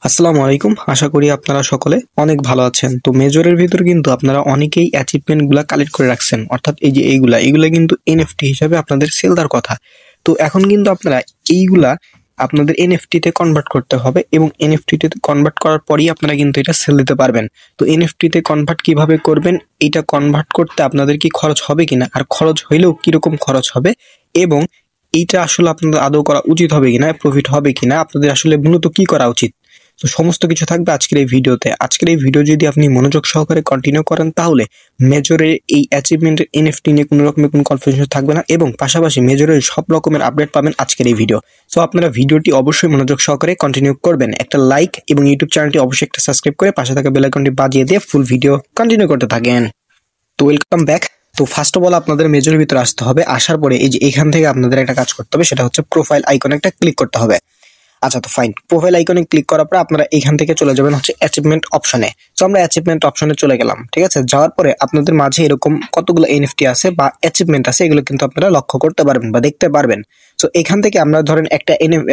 আসসালামু আলাইকুম। আশা করি আপনারা সকলে অনেক ভালো আছেন। তো মেজরের ভিতর কিন্তু আপনারা অনেকেই অ্যাচিভমেন্ট গুলা কালেক্ট করে রাখছেন, অর্থাৎ এই যে এইগুলা কিন্তু এনএফটি হিসাবে আপনাদের সেল দেওয়ার কথা। তো এখন কিন্তু আপনারা এইগুলা আপনাদের এনএফটি তে কনভার্ট করতে হবে এবং এনএফটি তে কনভার্ট করার পরেই আপনারা কিন্তু এটা সেল দিতে পারবেন। তো এনএফটি তে কনভার্ট কিভাবে করবেন, এটা কনভার্ট করতে আপনাদের কি খরচ হবে কিনা, আর খরচ হইলেও কিরকম খরচ হবে, এবং এইটা আসলে আপনাদের আদৌ করা উচিত হবে কিনা, প্রফিট হবে কিনা, আপনাদের আসলে মূলত কি করা উচিত, তো সমস্ত কিছু থাকবে আজকের এই ভিডিওতে। আজকের এই ভিডিও যদি আপনি মনোযোগ সহকারে কন্টিনিউ করেন তাহলে মেজরের এই অ্যাচিভমেন্টের এনএফটি নিয়ে কোনো রকমের কোনো কনফিউশন থাকবে না এবং পাশাপাশি মেজরের সব রকমের আপডেট পাবেন আজকের এই ভিডিও। সো আপনারা ভিডিওটি অবশ্যই মনোযোগ সহকারে কন্টিনিউ করবেন, একটা লাইক এবং ইউটিউব চ্যানেলটি অবশ্যই একটা সাবস্ক্রাইব করে পাশে থাকা বেল আইকনটি বাজিয়ে দিয়ে ফুল ভিডিও কন্টিনিউ করতে থাকেন। তো ওয়েলকাম ব্যাক। তো ফার্স্ট অফ অল আপনাদের মেজরের ভিতরে আসতে হবে। আসার পরে এই যে এখান থেকে আপনাদের একটা কাজ করতে হবে, সেটা হচ্ছে প্রোফাইল আইকনে একটা ক্লিক করতে হবে। আচ্ছা, তো ফাইন, প্রোফাইল আইকনে ক্লিক করার পর আপনারা এখান থেকে চলে যাবেন হচ্ছে অ্যাচিভমেন্ট অপশনে। তো আমরা অ্যাচিভমেন্ট অপশনে চলে গেলাম, ঠিক আছে। যাওয়ার পরে আপনাদের মাঝে এরকম কতগুলো এনএফটি আছে বা অ্যাচিভমেন্ট আছে, এগুলো কিন্তু আপনারা লক্ষ্য করতে পারবেন বা দেখতে পারবেন। তো এখান থেকে আমরা ধরেন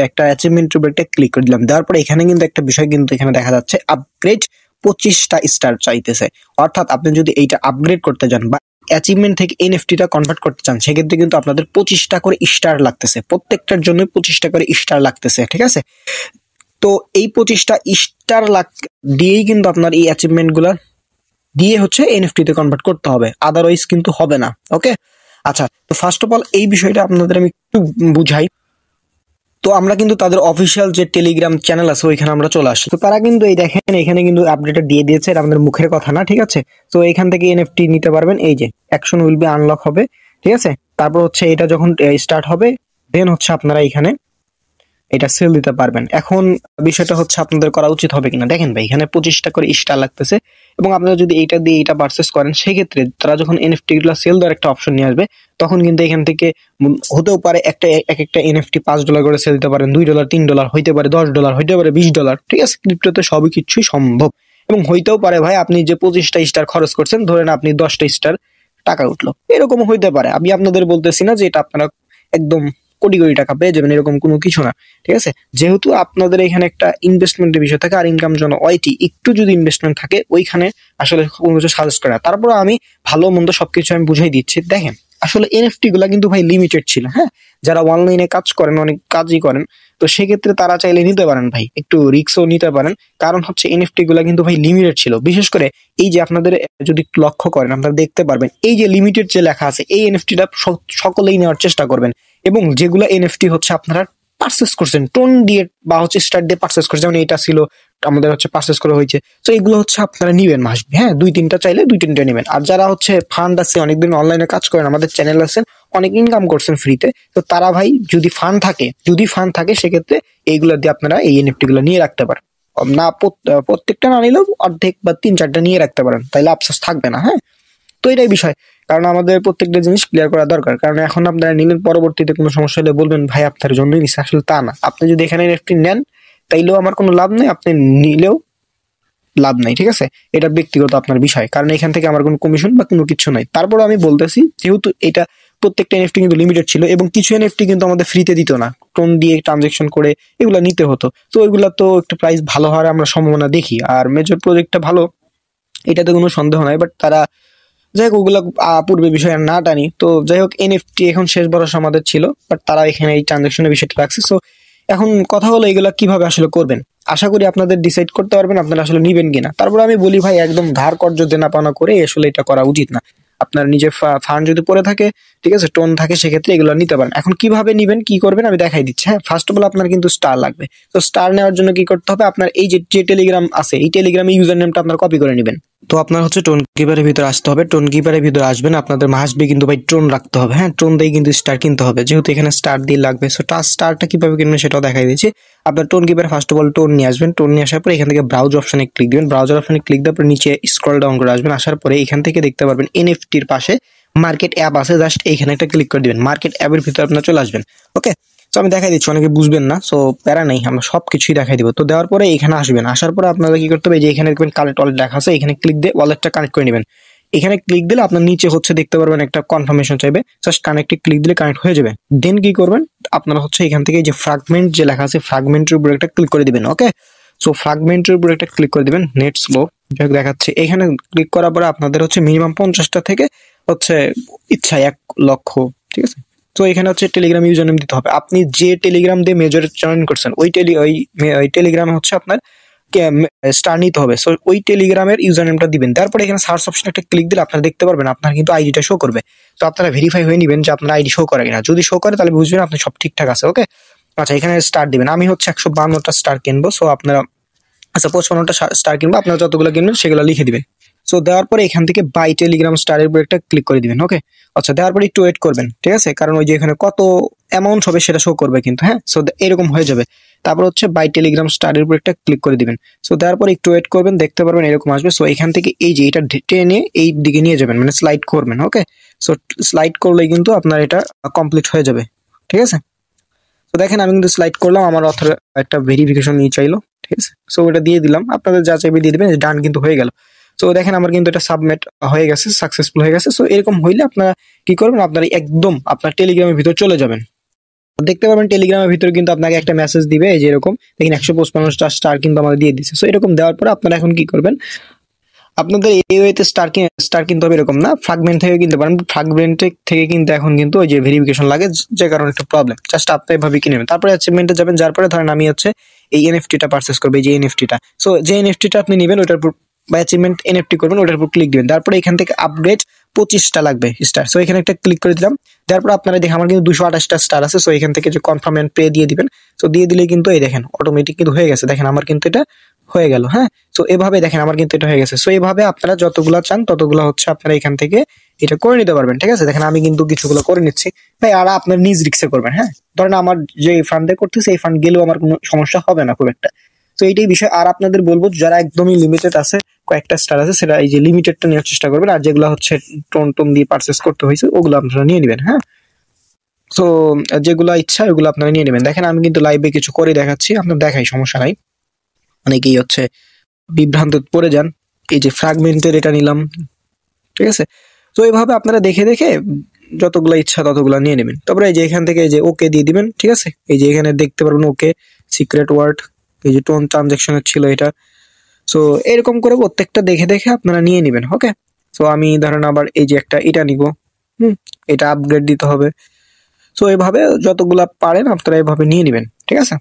একটা অ্যাচিভমেন্টের উপর একটা ক্লিক করে দিলাম। দেওয়ার পরে এখানে কিন্তু একটা বিষয় কিন্তু এখানে দেখা যাচ্ছে, আপগ্রেড 25টা স্টার চাইতেছে। অর্থাৎ আপনি যদি এইটা আপগ্রেড করতে যান বা অ্যাচিভমেন্ট থেকে এনএফটিটা কনভার্ট করতে চান, সেক্ষেত্রে কিন্তু আপনাদের 25টা করে স্টার লাগতেছে, প্রত্যেকটার জন্য 25টা করে স্টার লাগতেছে, ঠিক আছে। তো এই 25টা স্টার দিয়েই কিন্তু আপনার এই অ্যাচিভমেন্ট গুলা দিয়ে হচ্ছে এনএফটি তে কনভার্ট করতে হবে, আদারওয়াইজ কিন্তু হবে না। ওকে, আচ্ছা, তো ফার্স্ট অফ অল এই বিষয়টা আপনাদের আমি একটু বুঝাই। তো আমরা কিন্তু তাদের অফিসিয়াল যে টেলিগ্রাম চ্যানেল আছে ওইখানে আমরা চলে আসি। তো তারা কিন্তু এই দেখেন এখানে কিন্তু আপডেট দিয়ে দিয়েছে, এটা আমাদের মুখের কথা না, ঠিক আছে। তো এখান থেকে এনএফটি নিতে পারবেন, এই যে অ্যাকশন উইল বি আনলক হবে, ঠিক আছে। তারপর হচ্ছে এটা যখন স্টার্ট হবে দেন হচ্ছে আপনারা এখানে এটা সেল দিতে পারবেন। এখন বিষয়টা হচ্ছে আপনাদের করা উচিত হবে কিনা। দেখেন ভাই, এখানে 25টা করে স্টার লাগতেছে এবং আপনারা যদি এইটা দিয়ে এটা পারচেস করেন, সেক্ষেত্রে তারা যখন এনএফটি গুলো সেল দেওয়ার একটা অপশন নিয়ে আসবে, তখন কিন্তু এখান থেকে হতেও পারে একটা এনএফটি $5 করে সেল দিতে পারেন, $2, $3 হইতে পারে, $10 হইতে পারে, $20, ঠিক আছে। ক্রিপ্টোতে সবই কিছুই সম্ভব এবং হইতেও পারে ভাই আপনি যে 25টা স্টার খরচ করছেন, ধরেন আপনি 10টা স্টার টাকা উঠলো, এরকম হইতে পারে। আমি আপনাদের বলতেছি না যে এটা আপনারা একদম কোটি কোটি টাকা পেয়ে যাবেন, এরকম কোনো কিছু না, ঠিক আছে। যেহেতু আপনাদের এখানে একটা ইনভেস্টমেন্টের বিষয় থাকে আর ইনকাম জন্য ওয়াইটি একটু যদি ইনভেস্টমেন্ট থাকে, ওইখানে আসলে কোনো কিছু সাজেস্ট করে না। তারপর আমি ভালো মন্দ সবকিছু আমি বুঝাই দিচ্ছি। দেখেন আসলে এনএফটি গুলা কিন্তু ভাই লিমিটেড ছিল, হ্যাঁ। যারা অনলাইনে কাজ করেন, অনেক কাজই করেন, তো সেক্ষেত্রে তারা চাইলে নিতে পারেন ভাই, একটু রিস্কও নিতে পারেন। কারণ হচ্ছে এনএফটি গুলা কিন্তু ভাই লিমিটেড ছিল। বিশেষ করে এই যে আপনাদের যদি লক্ষ্য করেন আপনারা দেখতে পারবেন, এই যে লিমিটেড যে লেখা আছে, এই এনএফটিটা সকলেই নেওয়ার চেষ্টা করবেন। এবং যেগুলো এনএফটি হচ্ছে আপনারা পারচেস করছেন টোন দিয়ে বা হচ্ছে স্টার দিয়ে পারচেস করছেন, যেমন এটা ছিল আমাদের হচ্ছে পারচেস করা হয়েছে, তো এগুলো হচ্ছে আপনারা নিবেন মাসবি, হ্যাঁ, 2-3টা চাইলে 2-3টা নেবেন। আর যারা হচ্ছে ফান্ড আছে, অনেকদিন অনলাইনে কাজ করেন, আমাদের চ্যানেল আছেন, অনেক ইনকাম করছেন ফ্রিতে, তো তারা ভাই যদি ফান্ড থাকে সেক্ষেত্রে এইগুলো দিয়ে আপনারা এই এনএফটি গুলো নিয়ে রাখতে পারেন। না প্রত্যেকটা না নিলেও অর্ধেক বা 3-4টা নিয়ে রাখতে পারেন, তাইলে আফসোস থাকবে না, হ্যাঁ। তো এটাই বিষয়, কারণ আমাদের প্রত্যেকটা জিনিস ক্লিয়ার করা দরকার। কারণ এখন আপনারা নিলেন, পরবর্তীতে কোনো সমস্যা হলে বলবেন ভাই আপনার জন্যই নিচ্ছে, আসলে তা না। আপনি যদি এখানে এনএফটি নেন তাইলেও আমার কোনো লাভ নেই, আপনি নিলেও লাভ নাই, ঠিক আছে। এটা ব্যক্তিগত আপনার বিষয়, কারণ এখান থেকে আমার কোনো কমিশন বা কোনো কিছু নাই। তারপর আমি বলতেছি, যেহেতু এটা প্রত্যেকটা এনএফটি কিন্তু লিমিটেড ছিল এবং কিছু এনএফটি কিন্তু আমাদের ফ্রিতে দিত না, টোন দিয়ে ট্রানজেকশন করে এগুলা নিতে হতো। তো ওইগুলা তো একটু প্রাইস ভালো হওয়ার আমরা সম্ভাবনা দেখি, আর মেজর প্রজেক্টটা ভালো, এটাতে কোনো সন্দেহ নাই। বাট তারা যাই হোক ওগুলো পূর্বে বিষয় আর না টানি। তো যাই হোক, এনএফটি এখন শেষ ভরসা আমাদের ছিল, বাট তারা এখানে এই ট্রানজাকশনের বিষয়টা রাখছে। সো এখন কথা হলো এগুলা কিভাবে আসলে করবেন। আশা করি আপনাদের ডিসাইড করতে পারবেন আপনারা আসলে নিবেন কিনা। তারপর আমি বলি ভাই, একদম ধার কর্জ দেনা পাওনা করে আসলে এটা করা উচিত না। আপনার নিজের ফান্ড যদি পড়ে থাকে, ঠিক আছে, টোন থাকে, সেক্ষেত্রে এগুলো নিতে পারেন। এখন কিভাবে নিবেন, কি করবেন আমি দেখাই দিচ্ছি। হ্যাঁ, ফার্স্ট অফ অল আপনার কিন্তু স্টার লাগবে। তো স্টার নেওয়ার জন্য কি করতে হবে, আপনার এই যে টেলিগ্রাম আছে, এই টেলিগ্রামে ইউজার নেমটা আপনার কপি করে নেবেন। তো আপনার হচ্ছে টোন কিপারের ভিতরে আসতে হবে। টোন কিপারের ভিতরে আসবেন, আপনাদের মাসবি কিন্তু ভাই টোন রাখতে হবে, হ্যাঁ, টোন দিয়ে কিন্তু স্টার কিনতে হবে, যেহেতু এখানে স্টার দিয়ে লাগবে। সো স্টারটা কিভাবে কিনবেন সেটাও দেখাই দিচ্ছি। আপনার টোন কিপারে ফার্স্ট অফ অল টোন নিয়ে আসবেন। টোন নিয়ে আসার পরে এখান থেকে ব্রাউজ অপশনে ক্লিক দিবেন। ব্রাউজার অপশনে ক্লিক দেওয়ার পরে নিচে স্ক্রল ডাউন করে আসবেন। আসার পরে এখান থেকে দেখতে পারবেন এনএফটির পাশে মার্কেট অ্যাপ আছে, জাস্ট এইখানে একটা ক্লিক করে দিবেন। মার্কেট অ্যাপের ভিতরে আপনার চলে আসবেন। ওকে, তো আমি দেখাই দিচ্ছি, অনেকে বুঝবেন না, সো প্যারা নেই, আমরা সবকিছুই দেখাই দিব। তো দেওয়ার পরে এখানে আসবেন। আসার পরে আপনারা কি করতে হবে, যে এখানে দেখবেন কানেক্ট ওয়ালেট লেখা আছে, এখানে ক্লিক দিয়ে ওয়ালেটটা কানেক্ট করে নেবেন। এখানে ক্লিক দিলে আপনার নিচে হচ্ছে দেখতে পারবেন একটা কনফার্মেশন চাইবে, জাস্ট কানেক্টে ক্লিক দিলে কানেক্ট হয়ে যাবে। দেন কি করবেন, আপনারা হচ্ছে এখান থেকে যে ফ্র্যাগমেন্ট যে লেখা আছে, ফ্র্যাগমেন্টের উপরে একটা ক্লিক করে দিবেন। ওকে, সো ফ্রাগমেন্টের উপর একটা ক্লিক করে দিবেন, নেট স্লো দেখাচ্ছে। এখানে ক্লিক করার পরে আপনাদের হচ্ছে মিনিমাম 50টা থেকে হচ্ছে ইচ্ছা 1 লক্ষ, ঠিক আছে। তো এখানে হচ্ছে টেলিগ্রাম ইউজার নেম দিতে হবে। আপনি যে টেলিগ্রাম দিয়ে মেজর জয়েন করছেন ওই টেলিগ্রামে হচ্ছে আপনার স্টার নিতে হবে। সো ওই টেলিগ্রামের ইউজার নেমটা দিবেন। তারপরে এখানে সার্চ অপশনে একটা ক্লিক দিলে আপনারা দেখতে পারবেন আপনার কিন্তু আইডিটা শো করবে। তো আপনারা ভেরিফাই হয়ে নেবেন যে আপনার আইডি শো করে কিনা। যদি শো করে তাহলে বুঝবেন আপনি সব ঠিকঠাক আছে। ওকে, আচ্ছা এখানে স্টার দিবেন। আমি হচ্ছে 152টা স্টার কিনবো। সো আপনারা আচ্ছা 55টা স্টার কিনবো, আপনারা যতগুলো কিনবেন সেগুলো লিখে দিবেন। সো দেওয়ার পরে এখান থেকে বাই টেলিগ্রাম স্টারের উপর একটা ক্লিক করে দিবেন। ওকে, আচ্ছা দেওয়ার পরে একটু ওয়েট করবেন, ঠিক আছে, কারণ ওই যে এখানে কত অ্যামাউন্ট হবে সেটা শো করবে কিন্তু। হ্যাঁ, সো এরকম হয়ে যাবে। তারপর হচ্ছে বাই টেলিগ্রাম স্টারের উপর একটা ক্লিক করে দিবেন। সো দেওয়ার পরে একটু ওয়েট করবেন, দেখতে পারবেন এরকম আসবে। সো এখান থেকে এই যে এটা টেনে এই দিকে নিয়ে যাবেন, মানে স্লাইড করবেন। ওকে, সো স্লাইড করলেই কিন্তু আপনার এটা কমপ্লিট হয়ে যাবে, ঠিক আছে। তো দেখেন আমি কিন্তু স্লাইড করলাম, আমার অথর একটা ভেরিফিকেশন নিয়ে চাইলো, ঠিক আছে। সো ওটা দিয়ে দিলাম, আপনাদের যা চাইবে দিয়ে দিবেন, ডান কিন্তু হয়ে গেল। সো দেখেন আমার কিন্তু এটা সাবমিট হয়ে গেছে, সাকসেসফুল হয়ে গেছে। সো এরকম হইলে আপনারা কি করবেন, আপনারা একদম আপনার টেলিগ্রামের ভিতর চলে যাবেন। দেখতে পাবেন টেলিগ্রামের ভিতরে কিন্তু আপনাকে একটা মেসেজ দিবে, এই যে এরকম দেখেন 155টা স্টার কিন্তু আমাদের দিয়ে দিচ্ছে। সো এরকম দেওয়ার পরে আপনারা এখন কি করবেন, আপনাদের এই ওয়েতে স্টার কিনতে হবে এরকম না, ফ্রাগমেন্ট থেকে কিনতে পারেন। ফ্রাগমেন্ট থেকে কিন্তু এখন কিন্তু ওই যে ভেরিফিকেশন লাগে, যে কারণে একটা প্রবলেম। জাস্ট আপনি এভাবে কিনে নেবেন, তারপরে অ্যাচিভমেন্টে যাবেন। যার পরে ধরেন আমি হচ্ছে এই এনএফটিটা পারচেস করবো, এই যে এনএফটিটা। সো যে এনএফটিটা আপনি নেবেন ওটার উপর বা অ্যাচিভমেন্ট এনএফটি করবেন, ওটার উপর ক্লিক দিবেন। তারপরে এখান থেকে আপগ্রেড 25টা লাগবে স্টার। সো এখানে একটা ক্লিক করে দিলাম। তারপর আপনারা দেখেন আমার কিন্তু 228টা স্টার আছে। সো এখান থেকে যে কনফার্ম এন্ড পে দিয়ে দিবেন। সো দিয়ে দিলে কিন্তু এই দেখেন অটোমেটিক কিন্তু হয়ে গেছে। দেখেন আমার কিন্তু এটা হয়ে গেল। হ্যাঁ, সো এভাবে দেখেন আমার কিন্তু এটা হয়ে গেছে। সো এইভাবে আপনারা যতগুলা চান ততগুলা হচ্ছে আপনারা এখান থেকে এটা করে নিতে পারবেন, ঠিক আছে। দেখেন আমি কিন্তু কিছুগুলো করে নিচ্ছি ভাই, আর আপনার নিজ রিক্সে করবেন। হ্যাঁ, ধরেন আমার যে ফান্ডে করতেছে এই ফান্ড গেলেও আমার কোনো সমস্যা হবে না খুব একটা। তো এইটাই বিষয়। আর আপনাদের বলবো যারা একদমই লিমিটেড আছে, কয়েকটা স্টার আছে, সেটা এই যে লিমিটেডটা নেওয়ার চেষ্টা করবেন। আর যেগুলো হচ্ছে টোন দিয়ে পারচেস করতে হয়েছে ওগুলো আপনারা নিয়ে নেবেন। হ্যাঁ, তো যেগুলো ইচ্ছা ওগুলো আপনারা নিয়ে নেবেন। দেখেন আমি কিন্তু লাইভে কিছু করে দেখাচ্ছি, আপনার দেখাই, সমস্যা নাই। অনেকেই হচ্ছে বিভ্রান্ত পড়ে যান। এই যে ফ্র্যাগমেন্টের এটা নিলাম, ঠিক আছে। তো এইভাবে আপনারা দেখে দেখে যতগুলো ইচ্ছা ততগুলো নিয়ে নেবেন। তারপরে এই যে এখান থেকে এই যে ওকে দিয়ে দিবেন, ঠিক আছে। এই যে এখানে দেখতে পারবেন ওকে সিক্রেট ওয়ার্ড, এই যে টোন ট্রানজাকশনের ছিল এটা। সো এরকম করে প্রত্যেকটা দেখে দেখে আপনারা নিয়ে নেবেন। ওকে, সো আমি ধরেন আবার এই যে একটা এটা নিব, এটা আপগ্রেড দিতে হবে। সো এভাবে যতগুলা পারেন আপনারা এভাবে নিয়ে নেবেন, ঠিক আছে।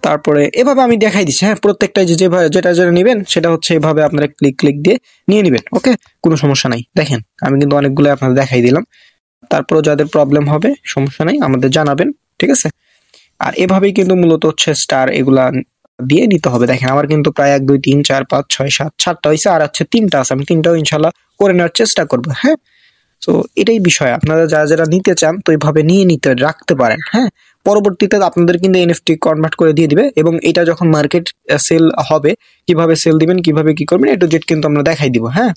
তারপরে এভাবে আমি দেখাই দিচ্ছি। হ্যাঁ, প্রত্যেকটা যেটা যেটা নেবেন সেটা হচ্ছে এভাবে আপনারা ক্লিক দিয়ে নিয়ে নেবেন। ওকে, কোনো সমস্যা নাই। দেখেন আমি কিন্তু অনেকগুলো আপনাদের দেখাই দিলাম। তারপরেও যাদের প্রবলেম হবে সমস্যা নাই, আমাদের জানাবেন, ঠিক আছে। আর এভাবেই কিন্তু মূলত হচ্ছে স্টার এগুলা দিয়ে নিতে হবে। দেখেন আমার কিন্তু প্রায় 1 2 3 4 5 6 7 7টা হয়েছে, আর হচ্ছে 3টা আছে। আমি 3টাও ইনশাল্লাহ করে নেওয়ার চেষ্টা করবো। হ্যাঁ, তো এটাই বিষয়। আপনারা যারা যারা নিতে চান তো এইভাবে নিয়ে নিতে রাখতে পারেন। হ্যাঁ, পরবর্তীতে আপনাদের কিন্তু এনএফটি কনভার্ট করে দিয়ে দিবে, এবং এটা যখন মার্কেট সেল হবে কিভাবে সেল দিবেন, কিভাবে কি করবেন, এটু জেড কিন্তু আমরা দেখাই দিব। হ্যাঁ,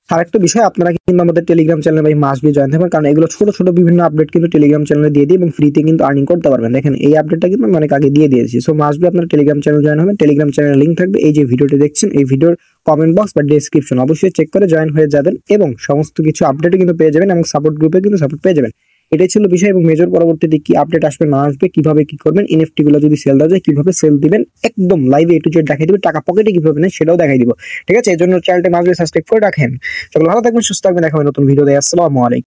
আর একটা বিষয়, আপনারা কিন্তু আমাদের টেলিগ্রাম চ্যানেলে ভাই মাস্ট বি জয়েন থাকবেন, কারণ এগুলো ছোট ছোট বিভিন্ন আপডেট কিন্তু টেলিগ্রাম চ্যানেলে দিয়ে দিই এবং ফ্রিতে কিন্তু আর্নিং করতে পারবেন। দেখেন এই আপডেটটা কিন্তু আমি অনেক আগে দিয়ে দিয়েছি। সো মাস্ট বি আপনার টেলিগ্রাম চ্যানেল জয়েন হবেন। টেলিগ্রাম চ্যানেলের লিঙ্ক থাকবে এই যে ভিডিওটি দেখছেন এই ভিডিওর কমেন্ট বক্স বা ডেসক্রিপশন, অবশ্যই চেক করে জয়েন হয়ে যাবেন এবং সমস্ত কিছু আপডেটও কিন্তু পেয়ে যাবেন এবং সাপোর্ট গ্রুপে কিন্তু সাপোর্ট পেয়ে যাবেন। এটাই ছিল বিষয়। এবং মেজর পরবর্তীতে কি আপডেট আসবে না আসবে, কিভাবে কি করবেন, এনএফটি গুলো যদি সেল দেওয়া যায় কিভাবে সেল দিবেন, একদম লাইভে এটু জেড দেখাই দিবে। টাকা পকেটে কিভাবে নেন সেটাও দেখাই দিব, ঠিক আছে। এর জন্য চ্যানেলটা মাঝে সাবস্ক্রাইব করে রাখেন। সকলে ভালো থাকবেন, সুস্থ থাকবেন, দেখা হবে নতুন ভিডিও। আসসালামু আলাইকুম।